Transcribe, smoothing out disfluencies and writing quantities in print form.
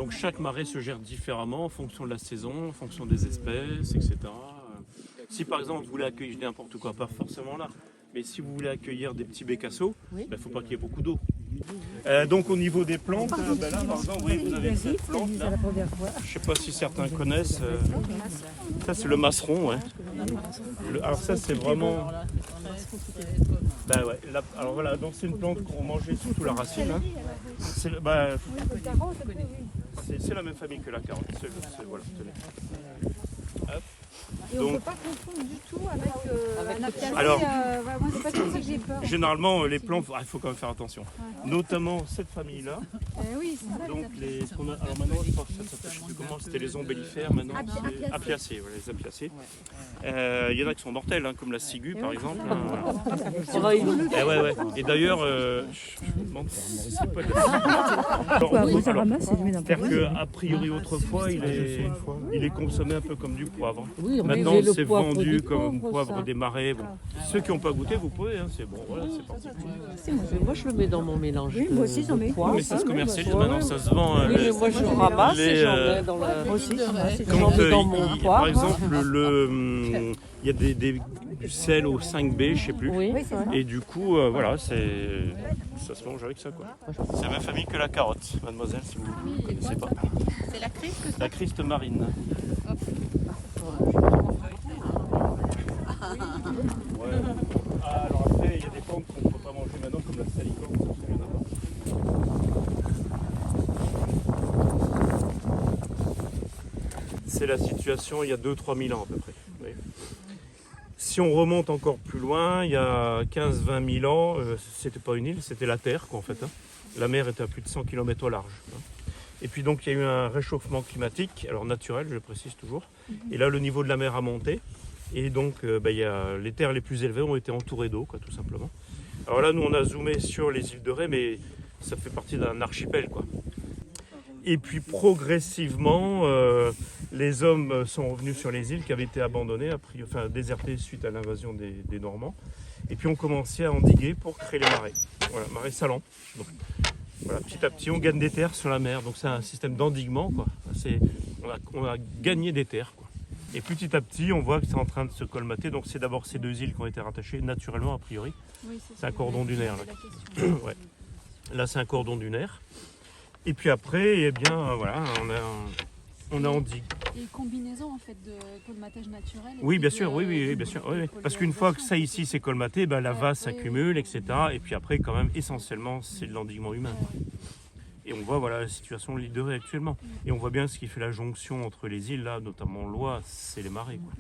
Donc chaque marais se gère différemment en fonction de la saison, en fonction des espèces, etc. Si par exemple vous voulez accueillir n'importe quoi, pas forcément là, mais si vous voulez accueillir des petits bécassos, il ne faut pas qu'il y ait beaucoup d'eau. Donc au niveau des plantes, là par exemple, vous avez cette plante là. Je ne sais pas si certains connaissent. Ça c'est le masseron, ouais. Alors ça c'est vraiment. Ouais, là, alors voilà, donc c'est une plante qu'on mangeait surtout la racine. Hein. C'est la même famille que la carotte. Voilà, hop. Et on ne peut pas confondre du tout avec un apiacé. Alors, moi, c'est pas comme ça que j'ai peur. Généralement, les plantes, il faut quand même faire attention. Ouais. Notamment cette famille-là. Oui, c'est ça. Donc, alors maintenant, je crois que ça ne sais plus comment, c'était les ombellifères. Maintenant, c'est apiacées. Voilà, les apiacées. Il y en a qui sont mortels, hein, comme la ciguë, par exemple. Ouais. Et d'ailleurs, je me demande si c'est pas c'est-à-dire qu'a priori, autrefois, il est consommé un peu comme du poivre. Oui, maintenant, c'est vendu comme poivre des marais. Bon. Ceux qui n'ont pas goûté, vous pouvez, hein, c'est bon, voilà, c'est parti. Moi, je le mets dans mon mélange. Oui, moi aussi, j'en mets. Mais ça se commercialise maintenant, ça se vend. Oui, mais moi, je ramasse et j'en mets dans la... Moi aussi, par exemple, il y a du sel au 5B, je sais plus. Oui, et du coup, voilà, ça se mange avec ça, quoi. C'est la même famille que la carotte, mademoiselle, si vous ne connaissez pas. C'est la criste? La criste marine. Ouais. Alors après, il y a des plantes qu'on ne peut pas manger maintenant, comme la salicorne, il y en a pas. C'est la situation il y a 2-3 000 ans à peu près. Oui. Si on remonte encore plus loin, il y a 15-20 000 ans, c'était pas une île, c'était la Terre, quoi, en fait. Hein. La mer était à plus de 100 km au large. Hein. Et puis donc il y a eu un réchauffement climatique, alors naturel, je le précise toujours. Et là, le niveau de la mer a monté. Et donc les terres les plus élevées ont été entourées d'eau, quoi, tout simplement. Alors là, nous, on a zoomé sur les îles de Ré, mais ça fait partie d'un archipel, quoi. Et puis progressivement, les hommes sont revenus sur les îles qui avaient été abandonnées, désertées suite à l'invasion des Normands. Et puis on commençait à endiguer pour créer les marais. Voilà, marais salants. Donc, voilà, petit à petit, on gagne des terres sur la mer. Donc c'est un système d'endiguement, quoi. On a gagné des terres, quoi. Et petit à petit, on voit que c'est en train de se colmater. Donc c'est d'abord ces deux îles qui ont été rattachées naturellement, a priori. Oui, c'est un cordon dunaire. Là, ouais. Là c'est un cordon dunaire. Et puis après, eh bien, voilà, on a endigué. Et combinaison en fait de colmatage naturel. Oui, bien sûr, oui, bien sûr. Oui. Parce qu'une fois que ça ici c'est colmaté, la vase s'accumule, etc. Et puis après, quand même, essentiellement, c'est de l'endiguement humain. Et on voit voilà, la situation de l'île de Ré actuellement. Et on voit bien ce qui fait la jonction entre les îles, là, notamment l'Oie, c'est les marais, quoi.